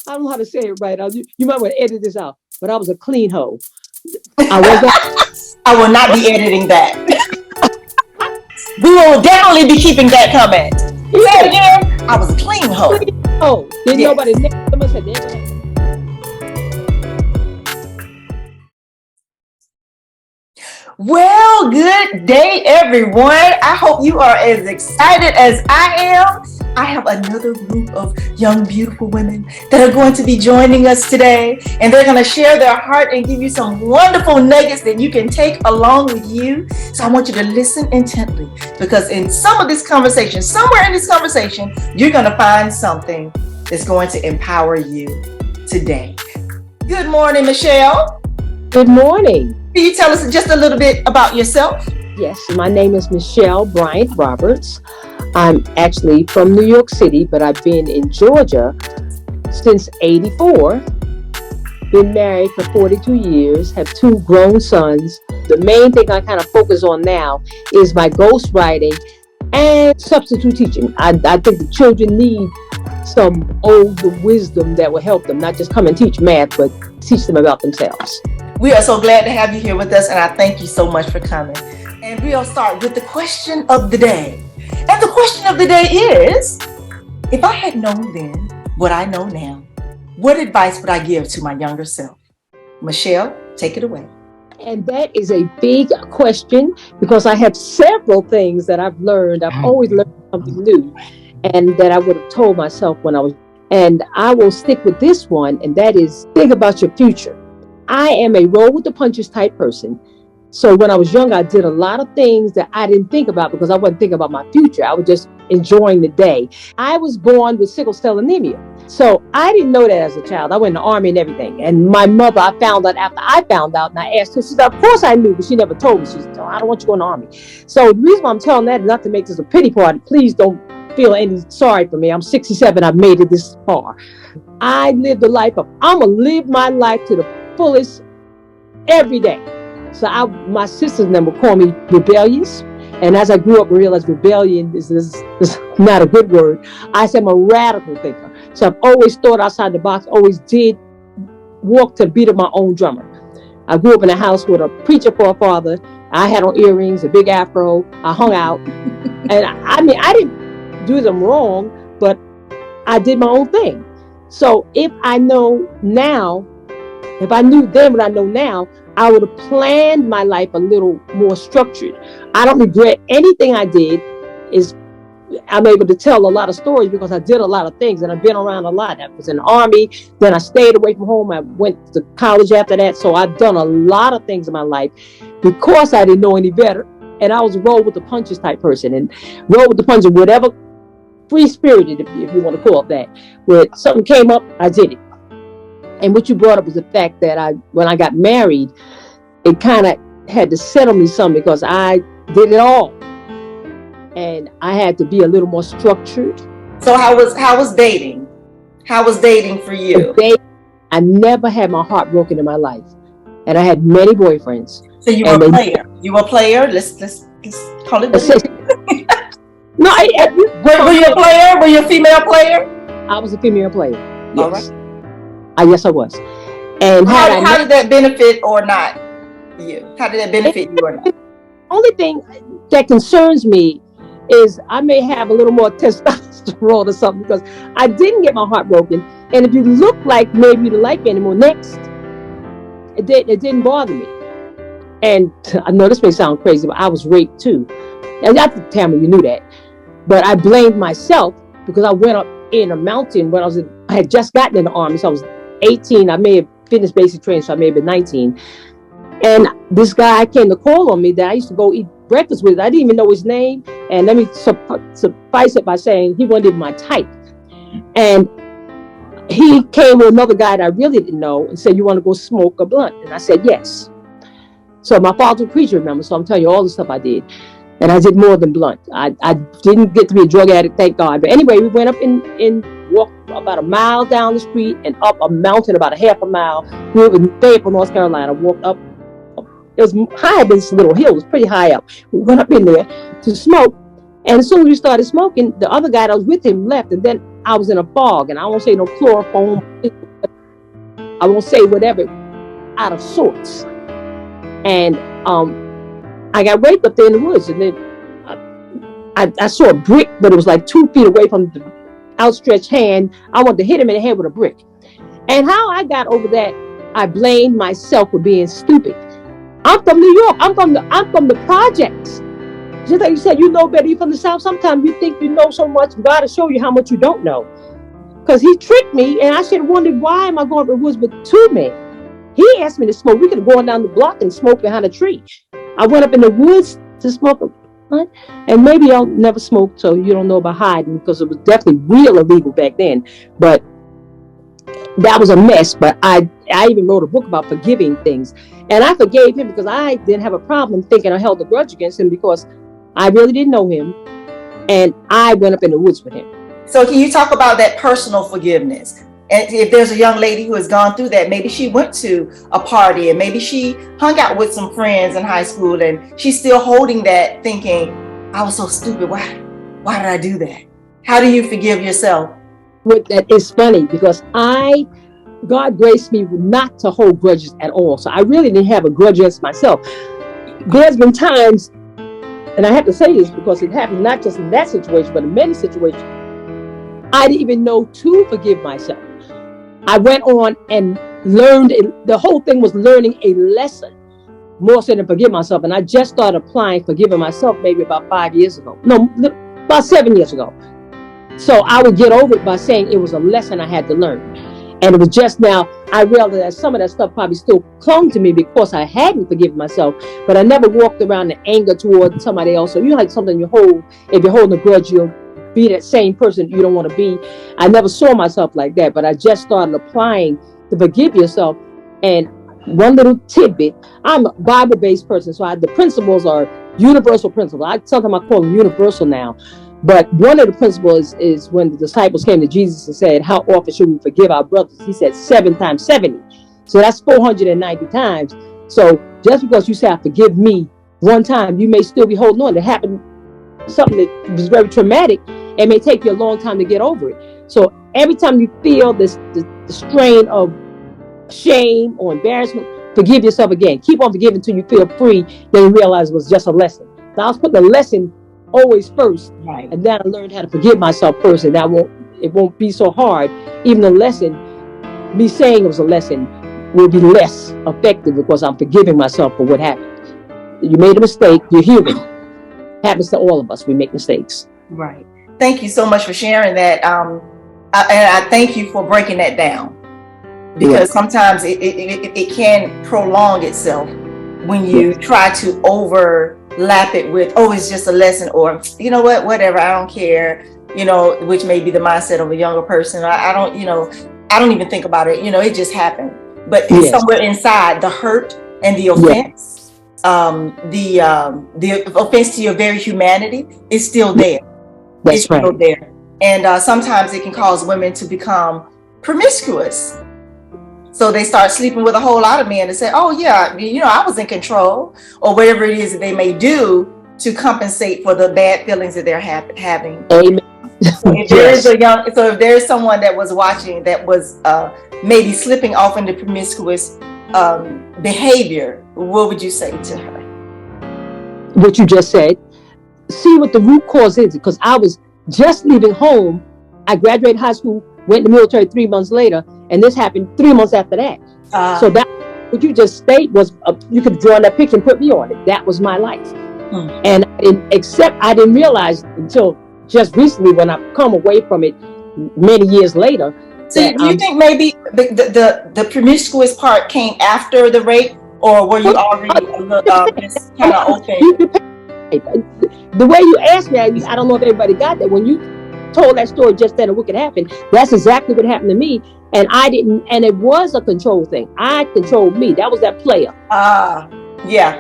I don't know how to say it right. You might want to edit this out, but I was a clean hoe. I was. I will not be editing that. We will definitely be keeping that comment. Say it again. I was a clean hoe. Oh, didn't Yes. nobody never said that. Well, good day, everyone. I hope you are as excited as I am. I have another group of young, beautiful women that are going to be joining us today, and they're going to share their heart and give you some wonderful nuggets that you can take along with you. So I want you to listen intently, because in some of this conversation, somewhere in this conversation, you're going to find something that's going to empower you today. Good morning, Michelle. Good morning. Can you tell us just a little bit about yourself? Yes, my name is Michelle Bryant-Roberts. I'm actually from New York City, but I've been in Georgia since '84. Been married for 42 years, have 2 grown sons. The main thing I kind of focus on now is my ghostwriting and substitute teaching. I think the children need some older wisdom that will help them, not just come and teach math, but teach them about themselves. We are so glad to have you here with us, and I thank you so much for coming. And we'll start with the question of the day. And the question of the day is, if I had known then what I know now, what advice would I give to my younger self? Michelle, take it away. And that is a big question, because I have several things that I've learned. I've always learned something new, and that I would have told myself when I was. And I will stick with this one, and that is, think about your future. I am a roll with the punches type person. So when I was young, I did a lot of things that I didn't think about because I wasn't thinking about my future. I was just enjoying the day. I was born with sickle cell anemia. So I didn't know that as a child. I went in the Army and everything. And my mother, I found out after I found out, and I asked her, she said, of course I knew, but she never told me. She said, I don't want you to go in the Army. So the reason why I'm telling that is not to make this a pity party. Please don't feel any sorry for me. I'm 67. I've made it this far. I lived the life of, I'm going to live my life to the fullest every day. So my sisters and them would call me rebellious. And as I grew up and realized rebellion is not a good word, I said I'm a radical thinker. So I've always thought outside the box, always did walk to the beat of my own drummer. I grew up in a house with a preacher for a father. I had on earrings, a big afro. I hung out. And I mean, I didn't do them wrong, but I did my own thing. So if I know now, if I knew then what I know now, I would have planned my life a little more structured. I don't regret anything I did. I'm able to tell a lot of stories because I did a lot of things and I've been around a lot. I was in the Army, then I stayed away from home. I went to college after that. So I've done a lot of things in my life because I didn't know any better. And I was a roll with the punches type person, and roll with the punches, whatever, free spirited, if you want to call it that. When something came up, I did it. And what you brought up was the fact that when I got married, it kind of had to settle me some because I did it all. And I had to be a little more structured. So how was dating? How was dating for you? I never had my heart broken in my life. And I had many boyfriends. So you were a player. You were a player? Let's call it No, were you a player? Were you a female player? I was a female player. Yes. All right. Yes, I was. And how did that benefit or not you? How did that benefit you or not? The only thing that concerns me is I may have a little more testosterone or something because I didn't get my heart broken. And if you look like maybe you don't like me anymore, next, it didn't bother me. And I know this may sound crazy, but I was raped too. And I think, Tammara, you knew that. But I blamed myself because I went up in a mountain when I had just gotten in the Army, so I was 18. I may have finished basic training, so I may have been 19. And this guy came to call on me that I used to go eat breakfast with. I didn't even know his name. And let me suffice it by saying he wasn't even my type. And he came with another guy that I really didn't know and said, you want to go smoke a blunt? And I said, yes. So my father was a preacher, remember? So I'm telling you all the stuff I did. And I did more than blunt. I didn't get to be a drug addict, thank God. But anyway, we went up walked about a mile down the street and up a mountain about a half a mile. We were in Fayetteville, North Carolina. Walked up. It was higher than this little hill. It was pretty high up. We went up in there to smoke. And as soon as we started smoking, the other guy that was with him left. And then I was in a fog, and I won't say no chloroform. I won't say whatever, out of sorts. And I got raped up there in the woods, and then I saw a brick, but it was like 2 feet away from the outstretched hand. I wanted to hit him in the head with a brick. And how I got over that, I blamed myself for being stupid. I'm from New York. I'm from the projects. Just like you said, you know better. You're from the South. Sometimes you think you know so much. God will show you how much you don't know. Because he tricked me, and I should have wondered, why am I going to the woods with 2 men? He asked me to smoke. We could have gone down the block and smoked behind a tree. I went up in the woods to smoke. And maybe I'll never smoke, so you don't know about hiding, because it was definitely real illegal back then. But that was a mess. But I even wrote a book about forgiving things. And I forgave him because I didn't have a problem thinking I held a grudge against him, because I really didn't know him. And I went up in the woods with him. So can you talk about that personal forgiveness? And if there's a young lady who has gone through that, maybe she went to a party and maybe she hung out with some friends in high school and she's still holding that, thinking, I was so stupid. Why did I do that? How do you forgive yourself? That is funny, because God graced me not to hold grudges at all. So I really didn't have a grudge against myself. There's been times, and I have to say this because it happened not just in that situation, but in many situations, I didn't even know to forgive myself. I went on and learned, the whole thing was learning a lesson more so than forgive myself. And I just started applying forgiving myself maybe about 5 years ago. No, about 7 years ago. So I would get over it by saying it was a lesson I had to learn. And it was just now I realized that some of that stuff probably still clung to me because I hadn't forgiven myself, but I never walked around in anger toward somebody else. So you like something you hold, if you're holding a grudge, you'll be that same person you don't want to be. I never saw myself like that, but I just started applying to forgive yourself. And one little tidbit, I'm a Bible-based person, so the principles are universal principles. Sometimes I call them universal now. But one of the principles is when the disciples came to Jesus and said, how often should we forgive our brothers? He said 7 times 70. So that's 490 times. So just because you say, I forgive me one time, you may still be holding on. It happened something that was very traumatic. It may take you a long time to get over it. So every time you feel the strain of shame or embarrassment, forgive yourself again. Keep on forgiving until you feel free. Then you realize it was just a lesson. So I was putting the lesson always first, right? And then I learned how to forgive myself first, and it won't be so hard. Even the lesson, me saying it was a lesson, will be less effective because I'm forgiving myself for what happened. You made a mistake. You're human. Happens to all of us. We make mistakes. Right. Thank you so much for sharing that. And I thank you for breaking that down, because sometimes it can prolong itself when you try to overlap it with, oh, it's just a lesson, or you know what, whatever, I don't care, which may be the mindset of a younger person. I don't even think about it. It just happened. But somewhere inside, the hurt and the offense, the offense to your very humanity is still there. That's right. Still there. And sometimes it can cause women to become promiscuous. So they start sleeping with a whole lot of men and say, oh yeah, I was in control, or whatever it is that they may do to compensate for the bad feelings that they're having. Amen. So if there's someone that was watching that was maybe slipping off into promiscuous behavior, what would you say to her? What you just said. See what the root cause is, because I was just leaving home. I graduated high school, went in the military 3 months later, and this happened 3 months after that. So that what you just stated was, you could draw that picture and put me on it. That was my life. And I didn't realize until just recently, when I've come away from it many years later. So do you think maybe the promiscuous part came after the rape, or were you already just kind of open? The way you asked me, I don't know if everybody got that. When you told that story just then, what could happen, that's exactly what happened to me. And I didn't, and it was a control thing. I controlled me. That was that player.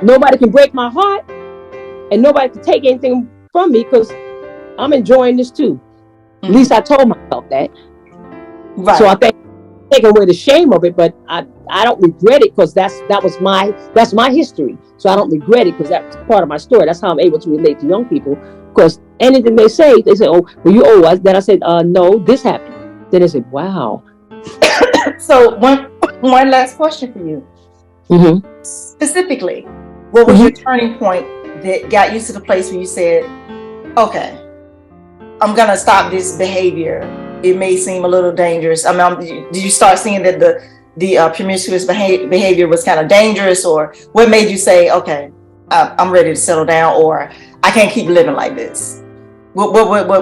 Nobody can break my heart, and nobody can take anything from me, because I'm enjoying this too. At least I told myself that. Right. So I think taking away the shame of it, but I don't regret it because that's my history. So I don't regret it because that's part of my story. That's how I'm able to relate to young people. Because anything they say, "Oh, well, you owe us." Then I said, "No, this happened." Then they said, "Wow." So one last question for you. Mm-hmm. Specifically, what was your turning point that got you to the place where you said, "Okay, I'm gonna stop this behavior. It may seem a little dangerous." I mean, did you start seeing that the promiscuous behavior was kind of dangerous, or what made you say, "Okay, I'm ready to settle down," or "I can't keep living like this"? What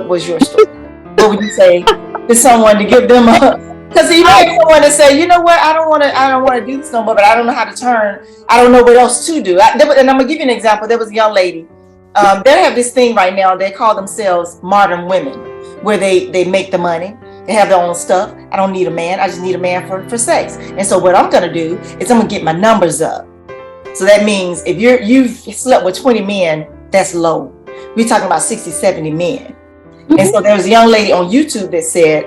was your story? What would you say to someone to give them a? Because you might someone to say, "You know what? I don't want to do this no more, but I don't know how to turn. I don't know what else to do." And I'm gonna give you an example. There was a young lady. They have this thing right now. They call themselves modern women, where they make the money. They have their own stuff. I don't need a man. I just need a man for sex. And so what I'm gonna do is I'm gonna get my numbers up. So that means if you've slept with 20 men, that's low. We're talking about 60, 70 men. And so there was a young lady on YouTube that said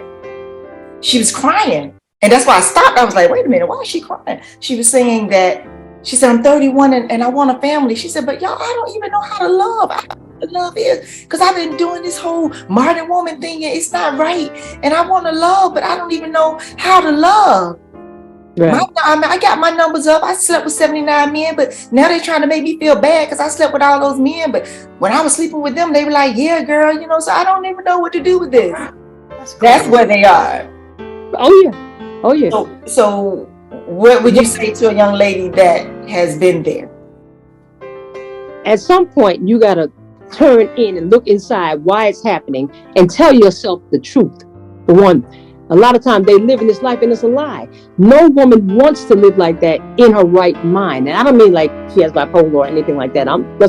she was crying. And that's why I stopped. I was like, wait a minute, why is she crying? She was saying that, she said, "I'm 31 and I want a family." She said, "But y'all, I don't even know how to love. I don't know what love is. Because I've been doing this whole modern woman thing and it's not right. And I want to love, but I don't even know how to love." Right. I got my numbers up. I slept with 79 men, but now they're trying to make me feel bad because I slept with all those men. But when I was sleeping with them, they were like, "Yeah, girl, so I don't even know what to do with this." That's where they are. Oh yeah. So what would you say to a young lady that has been there? At some point, you got to turn in and look inside why it's happening and tell yourself the truth. For one, a lot of times they live in this life and it's a lie. No woman wants to live like that in her right mind. And I don't mean like she has bipolar or anything like that.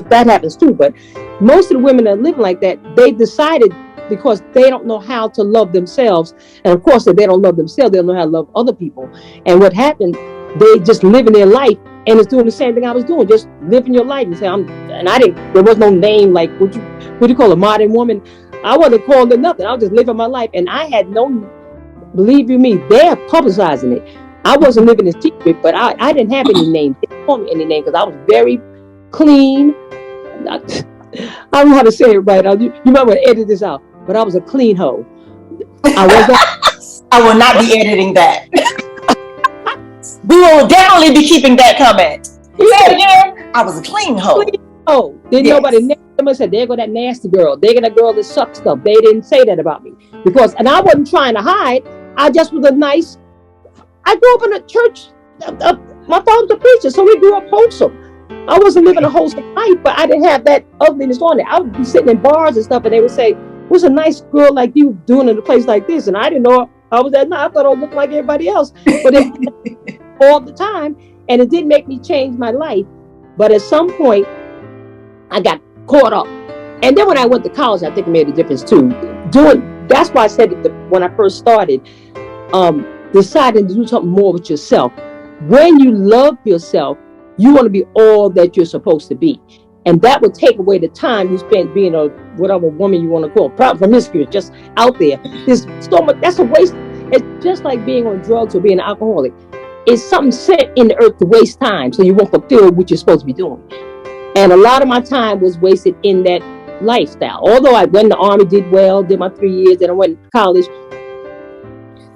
That happens too. But most of the women that live like that, they decided because they don't know how to love themselves. And of course, if they don't love themselves, they don't know how to love other people. And what happened, they just living their life and it's doing the same thing I was doing, just living your life and say, there was no name like, what do you call a modern woman? I wasn't called it nothing. I was just living my life. And I had believe you me, they're publicizing it. I wasn't living in secret, but I didn't have any name. They didn't call me any name because I was very clean. I don't know how to say it right. You might want to edit this out, but I was a clean hoe. I will not be editing that. We will definitely be keeping that comment. Say it again. I was a clean hoe. Didn't nobody never said, "There go that nasty girl. There go that girl that sucks stuff." They didn't say that about me and I wasn't trying to hide. I just was I grew up in a church. My father was a preacher, so we grew up wholesome. I wasn't living a wholesome life, but I didn't have that ugliness on it. I would be sitting in bars and stuff, and they would say, "What's a nice girl like you doing in a place like this?" And I didn't know I was that nice. I thought I looked like everybody else, but all the time, and it did make me change my life. But at some point, I got caught up. And then when I went to college, I think it made a difference too. That's why I said when I first started, deciding to do something more with yourself. When you love yourself, you want to be all that you're supposed to be. And that would take away the time you spent being whatever woman you want to call, promiscuous, just out there. There's so much, that's a waste. It's just like being on drugs or being an alcoholic. It's something set in the earth to waste time so you won't fulfill what you're supposed to be doing. And a lot of my time was wasted in that lifestyle. Although I went in the Army, did well, did my 3 years, then I went to college.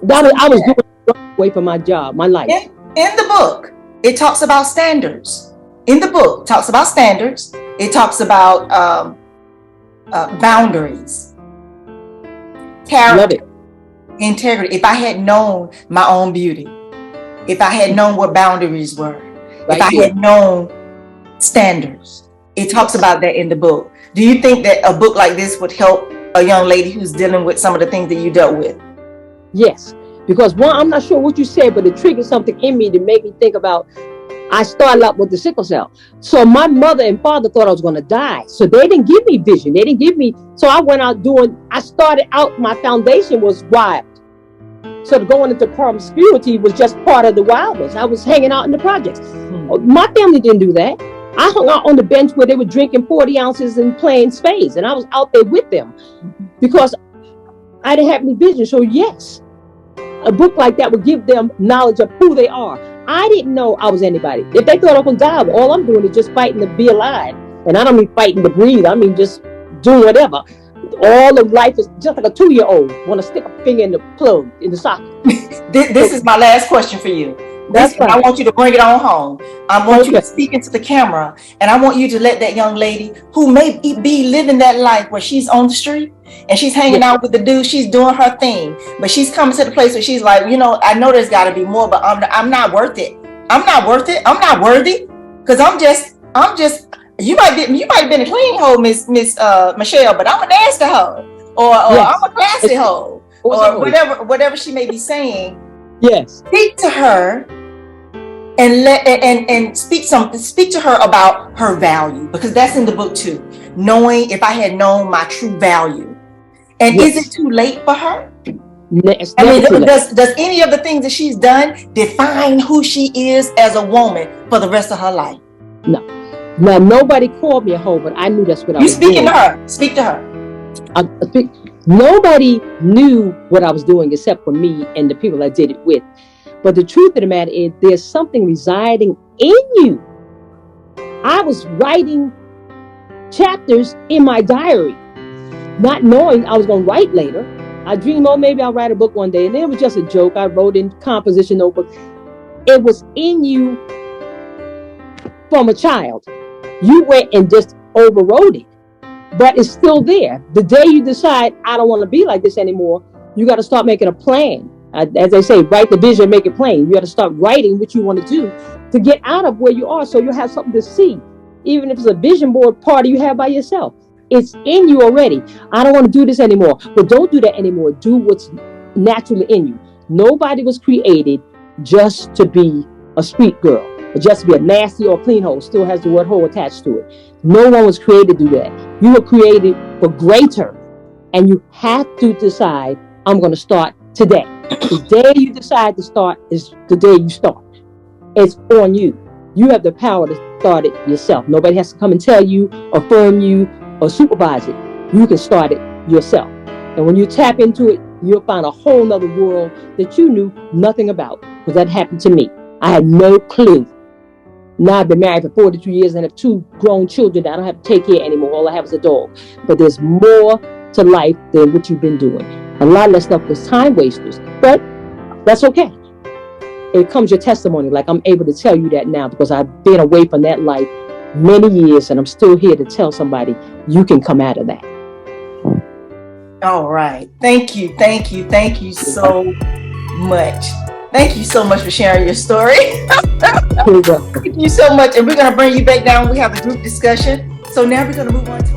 I was doing away from my job, my life. In the book, it talks about standards. In the book, it talks about standards. It talks about boundaries, character, integrity. If I had known my own beauty, if I had known what boundaries were, if I had known standards, it talks about that in the book. Do you think that a book like this would help a young lady who's dealing with some of the things that you dealt with? Yes, because one, I'm not sure what you said, but it triggered something in me to make me think about. I started out with the sickle cell. So my mother and father thought I was going to die. So they didn't give me vision. They didn't give me. So I went out I started out, my foundation was wild. So going into promiscuity was just part of the wildness. I was hanging out in the projects. My family didn't do that. I hung out on the bench where they were drinking 40 ounces and playing spades. And I was out there with them because I didn't have any vision. So yes, a book like that would give them knowledge of who they are. I didn't know I was anybody. If they thought I was going to die, all I'm doing is just fighting to be alive. And I don't mean fighting to breathe. I mean just doing whatever. All of life is just like a 2-year-old want to stick a finger in the plug, in the socket. This is my last question for you. I want you to bring it on home. I want you to speak into the camera, and I want you to let that young lady who may be living that life where she's on the street and she's hanging out with the dude, she's doing her thing, but she's coming to the place where she's like, I know there's got to be more, but I'm not worth it. I'm not worth it. I'm not worthy, because I'm just. You might have been a clean hoe, Miss Michelle, but I'm a nasty hoe, or I'm a classy hoe, or whatever she may be saying. Yes. Speak to her and speak to her about her value, because that's in the book too. Knowing if I had known my true value. And is it too late for her? Does any of the things that she's done define who she is as a woman for the rest of her life? No. Now, nobody called me a hoe, but I knew that's what I was doing. Speak to her. Nobody knew what I was doing except for me and the people I did it with. But the truth of the matter is, there's something residing in you. I was writing chapters in my diary, not knowing I was going to write later. I dreamed, maybe I'll write a book one day. And it was just a joke. I wrote in composition notebooks. It was in you from a child. You went and just overrode it, but it's still there. The day you decide, I don't want to be like this anymore, you got to start making a plan. As they say, write the vision, make it plain. You got to start writing what you want to do to get out of where you are, so you'll have something to see. Even if it's a vision board party you have by yourself, it's in you already. I don't want to do this anymore, but don't do that anymore. Do what's naturally in you. Nobody was created just to be a street girl. Just to be a nasty or clean hoe, still has the word hoe attached to it. No one was created to do that. You were created for greater, and you have to decide, I'm going to start today. The day you decide to start is the day you start. It's on you. You have the power to start it yourself. Nobody has to come and tell you, affirm you, or supervise it. You can start it yourself. And when you tap into it, you'll find a whole nother world that you knew nothing about, because that happened to me. I had no clue. Now I've been married for 42 years and have 2 grown children that I don't have to take care anymore. All I have is a dog. But there's more to life than what you've been doing. A lot of that stuff was time wasters, but that's okay. It comes your testimony. Like, I'm able to tell you that now because I've been away from that life many years, and I'm still here to tell somebody you can come out of that. All right. Thank you so much. Thank you so much for sharing your story. Thank you so much. And we're going to bring you back down when we have the group discussion. So now we're going to move on to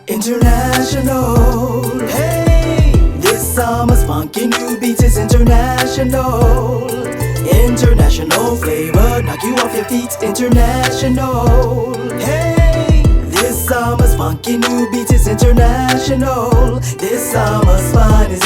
international. Hey, this summer's funky new beats is international. International flavor, knock you off your feet. International. Hey, this summer's funky new beats is international. This summer's fun is